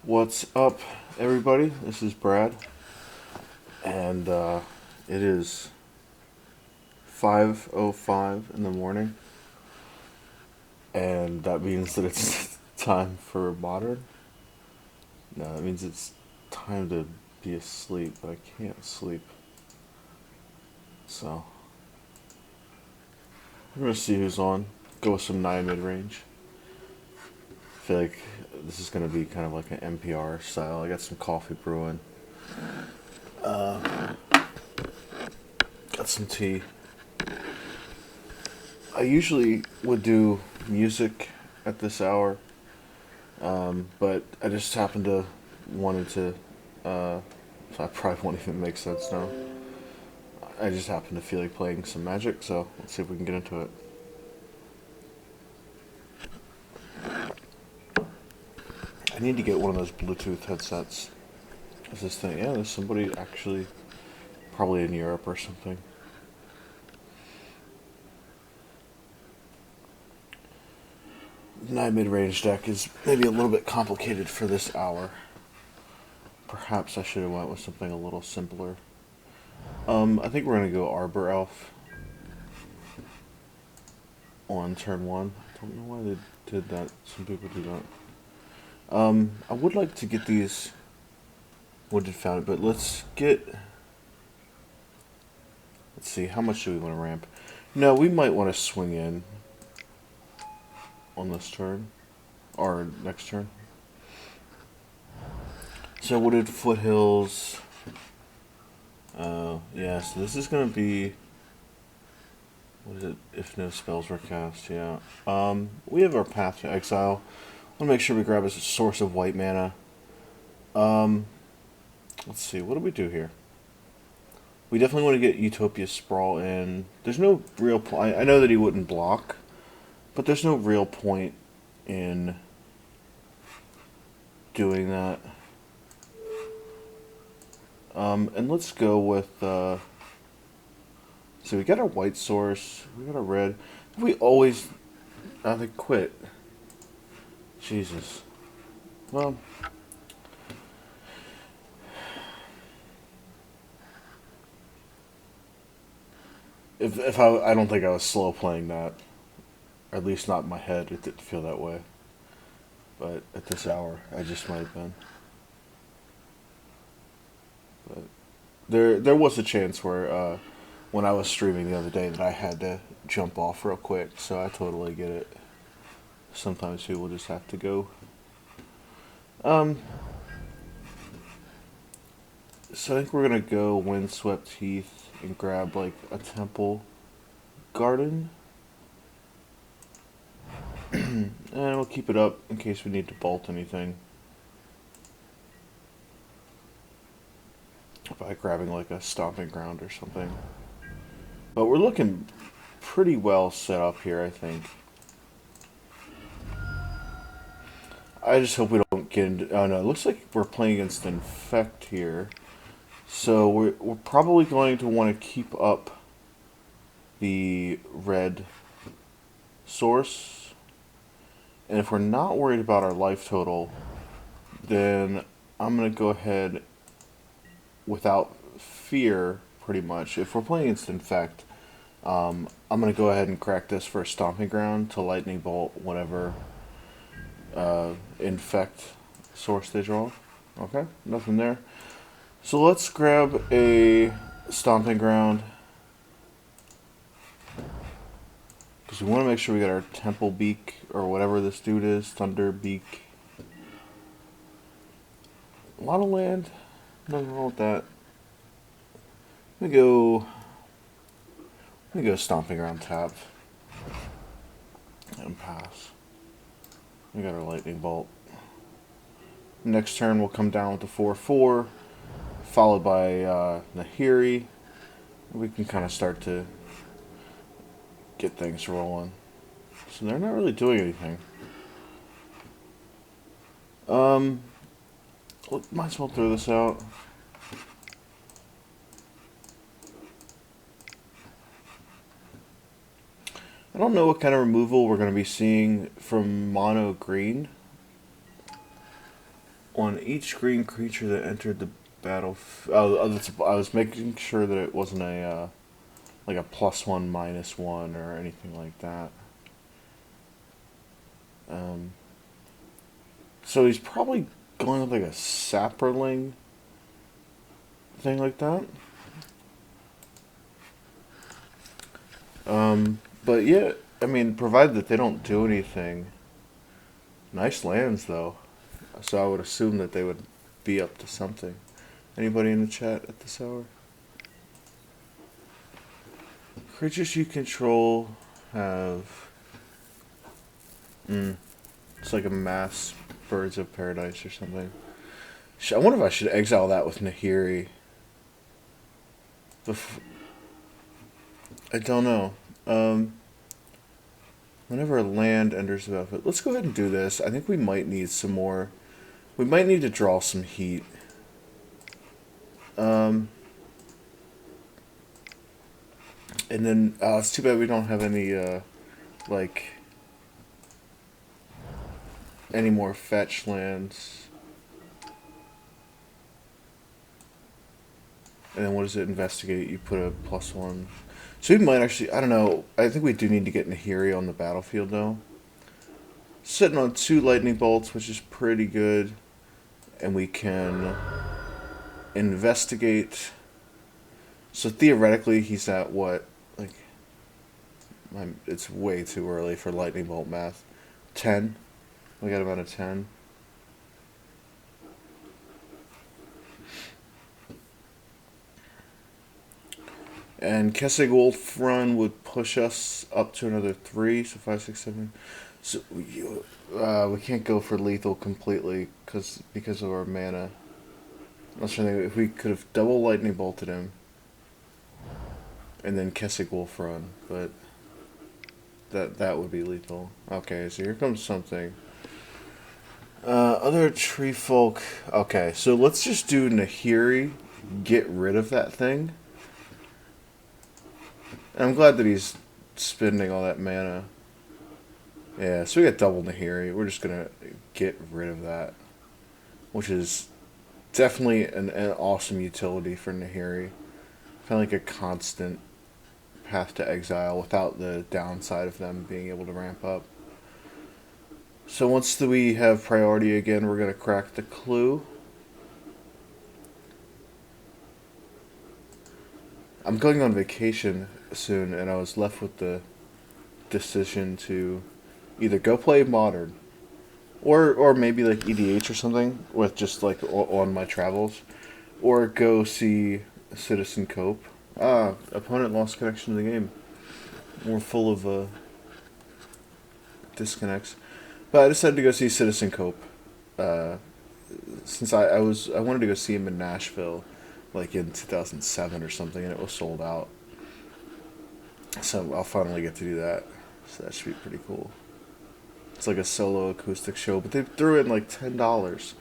What's up, everybody? This is Brad, and it is 5:05 in the morning, and that means that it's time for modern. No, that means it's time to be asleep, but I can't sleep. So, we're gonna see who's on. Go with some Naya Midrange. I feel like this is gonna be kind of like an NPR style. I got some coffee brewing. Got some tea. I usually would do music at this hour, but I just happened to wanted to. So I probably won't even make sense now. I just happened to feel like playing some Magic, so let's see if we can get into it. I need to get one of those Bluetooth headsets. Is this thing? Yeah, there's somebody actually, probably in Europe or something. My mid-range deck is maybe a little bit complicated for this hour. Perhaps I should have went with something a little simpler. I think we're gonna go Arbor Elf on turn one. I don't know why they did that. Some people do that. I would like to get these wooded fountain, but let's get. Let's see, how much do we want to ramp? No, we might want to swing in on this turn, or next turn. So wooded foothills. Yeah. So this is gonna be. What is it? If no spells were cast, yeah. We have our Path to Exile. I want to make sure we grab a source of white mana. Um, let's see. What do we do here? We definitely want to get Utopia Sprawl in. There's no real point. I know that he wouldn't block, but there's no real point in doing that. And let's go with. So we got our white source. We got our red. We always. They quit. Jesus. Well. If I don't think I was slow playing that. Or at least not in my head. It didn't feel that way. But at this hour, I just might have been. But there was a chance where when I was streaming the other day that I had to jump off real quick, so I totally get it. Sometimes people just have to go. Um, so I think we're gonna go Windswept Heath and grab like a temple garden, and we'll keep it up in case we need to bolt anything. By grabbing like a stomping ground or something. But we're looking pretty well set up here, I think. I just hope we don't get into... Oh no, it looks like we're playing against Infect here. So we're probably going to want to keep up the red source. And if we're not worried about our life total, then I'm going to go ahead without fear, pretty much. If we're playing against Infect, I'm going to go ahead and crack this for a Stomping Ground to Lightning Bolt whatever Infect source they draw. Okay, nothing there. So let's grab a Stomping Ground. Because we want to make sure we got our Temple Beak, or whatever this dude is, Thunder Beak. A lot of land. Nothing wrong with that. Let me go Stomping Ground tap. And pass. We got our Lightning Bolt. Next turn we'll come down with the 4/4, followed by Nahiri. We can kind of start to get things rolling. So they're not really doing anything. Might as well throw this out. I don't know what kind of removal we're going to be seeing from mono green. On each green creature that entered the battle. I was making sure that it wasn't a like a +1 -1 or anything like that. Um, so he's probably going with like a sapperling thing like that. But yeah, I mean, provided that they don't do anything. Nice lands though, so I would assume that they would be up to something. Anybody in the chat at this hour? Creatures you control have. It's like a mass birds of paradise or something. I wonder if I should exile that with Nahiri. I don't know. Whenever a land enters the battlefield, let's go ahead and do this. I think we might need some more. We might need to draw some heat. And then it's too bad we don't have any like any more fetch lands. And then what does it investigate? You put a +1. So we might actually, I don't know. I think we do need to get Nahiri on the battlefield though. Sitting on 2 lightning bolts, which is pretty good. And we can investigate. So theoretically, he's at what? Like, it's way too early for lightning bolt math. 10. We got about a 10. And Kessig Wolf Run would push us up to another 3, so 5, 6, 7. So we can't go for lethal completely because of our mana. I was trying to think if we could have double lightning bolted him, and then Kessig Wolf Run, but that would be lethal. Okay, so here comes something. Other tree folk. Okay, so let's just do Nahiri. Get rid of that thing. And I'm glad that he's spending all that mana. Yeah, so we got double Nahiri. We're just gonna get rid of that, which is definitely an awesome utility for Nahiri. Kind of like a constant path to exile without the downside of them being able to ramp up. So once we have priority again, we're gonna crack the clue. I'm going on vacation soon, and I was left with the decision to either go play Modern, or maybe like EDH or something with just like on my travels, or go see Citizen Cope. Opponent lost connection to the game. We're full of disconnects, but I decided to go see Citizen Cope. Since I wanted to go see him in Nashville, like in 2007 or something, and it was sold out. So I'll finally get to do that. So that should be pretty cool. It's like a solo acoustic show, but they threw in like $10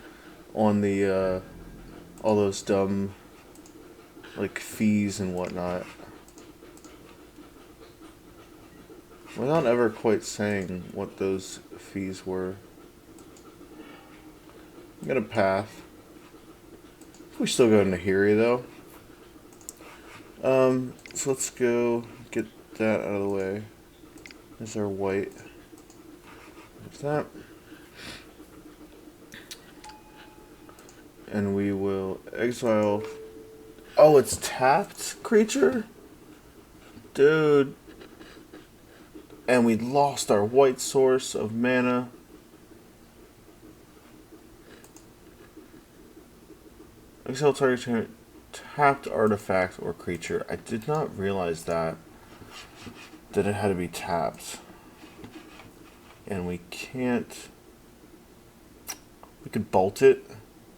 on the all those dumb like fees and whatnot, without ever quite saying what those fees were. I'm gonna path. We still go to Nahiri though. So let's go get that out of the way. There's our white. There's that. And we will exile. Oh, it's tapped creature? Dude. And we lost our white source of mana. Exile target tapped artifact or creature. I did not realize that it had to be tapped. And we can't. We could bolt it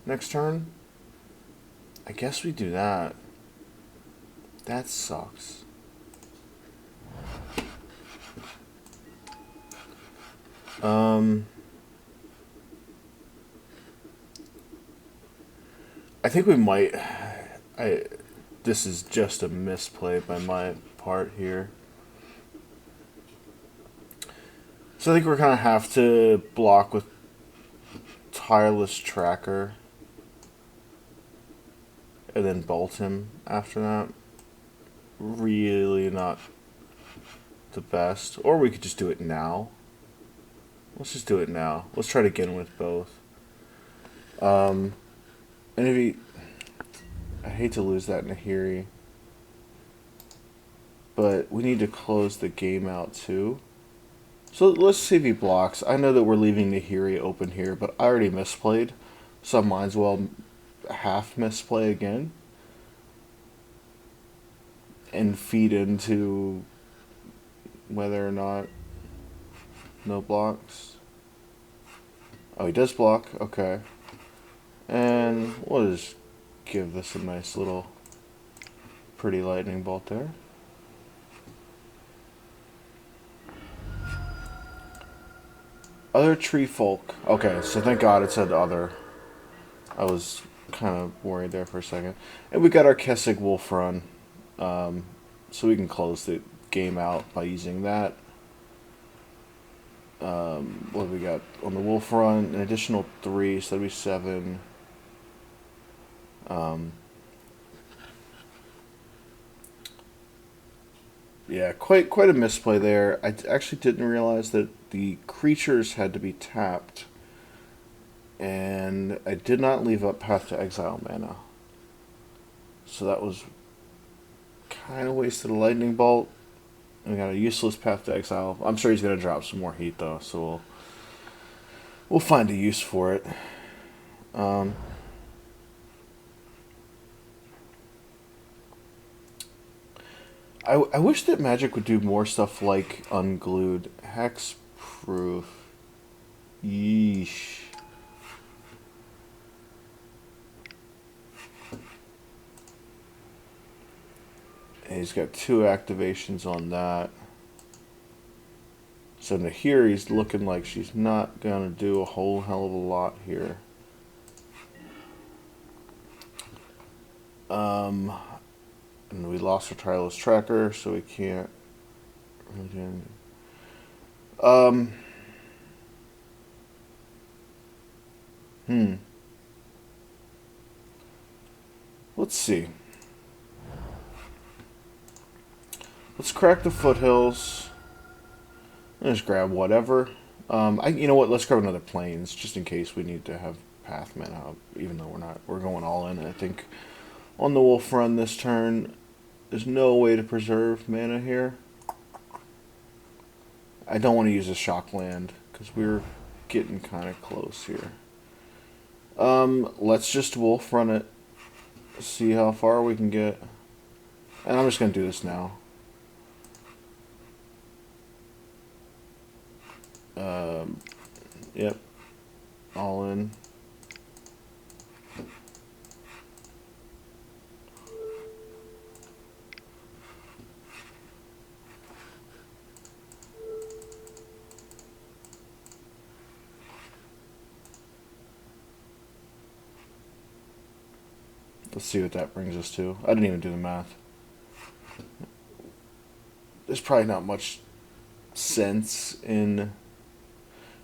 next turn. I guess we do that. That sucks. I think we might. This is just a misplay by my part here. So I think we're gonna have to block with tireless tracker and then bolt him after that. Really not the best. Or we could just do it now. Let's just do it now. Let's try to get in with both. And if he... I hate to lose that Nahiri. But we need to close the game out too. So let's see if he blocks. I know that we're leaving Nahiri open here, but I already misplayed. So I might as well half misplay again. And feed into whether or not no blocks. Oh, he does block. Okay. And we'll just give this a nice little pretty lightning bolt there. Other tree folk. Okay, so thank God it said other. I was kind of worried there for a second. And we got our Kessig Wolf Run. So we can close the game out by using that. What have we got on the Wolf Run? An additional 3, so that'd be 7. Yeah, quite a misplay there. I actually didn't realize that the creatures had to be tapped. And I did not leave up Path to Exile mana. So that was kind of wasted a lightning bolt. And we got a useless Path to Exile. I'm sure he's going to drop some more heat though, so we'll find a use for it. I wish that Magic would do more stuff like Unglued. Hexproof. Yeesh. And he's got 2 activations on that. So Nahiri's looking like she's not going to do a whole hell of a lot here. And we lost our tireless tracker, so we can't really do anything. Let's see. Let's crack the foothills. Let's grab whatever. You know what? Let's grab another plains just in case we need to have path mana. Even though we're going all in. I think on the Wolf Run this turn, there's no way to preserve mana here. I don't want to use a shock land because we're getting kind of close here. Let's just Wolf Run it. See how far we can get. And I'm just going to do this now. Yep. All in. Let's see what that brings us to. I didn't even do the math. There's probably not much sense in...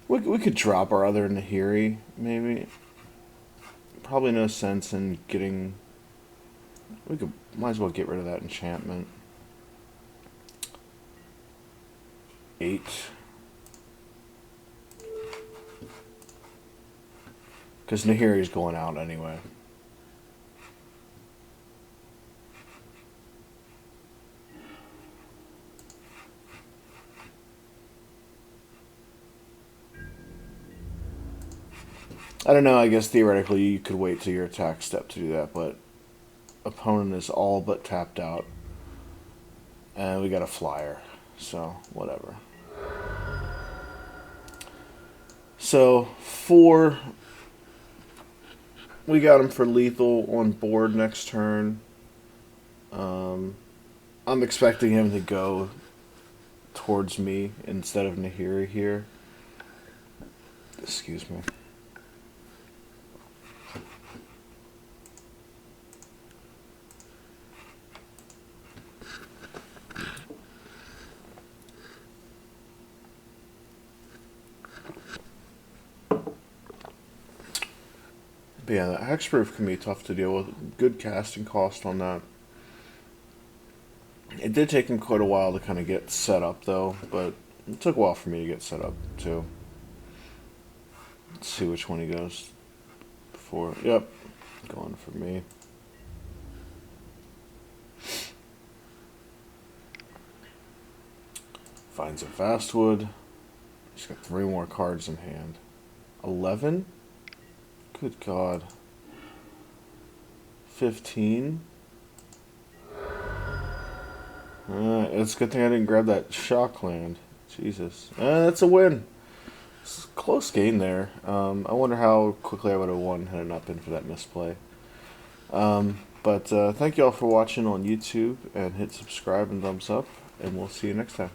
We could drop our other Nahiri, maybe. Probably no sense in getting... Might as well get rid of that enchantment. 8. Because Nahiri's going out anyway. I don't know, I guess theoretically you could wait till your attack step to do that, but opponent is all but tapped out. And we got a flyer, so whatever. So, 4, we got him for lethal on board next turn. I'm expecting him to go towards me instead of Nahiri here. Excuse me. But yeah, that hexproof can be tough to deal with. Good casting cost on that. It did take him quite a while to kind of get set up, though, but it took a while for me to get set up, too. Let's see which one he goes for. Yep, going for me. Finds a fastwood. He's got 3 more cards in hand. 11? Good God. 15? It's a good thing I didn't grab that shock land. Jesus. That's a win. It's a close game there. I wonder how quickly I would have won had it not been for that misplay. But thank you all for watching on YouTube, and hit subscribe and thumbs up, and we'll see you next time.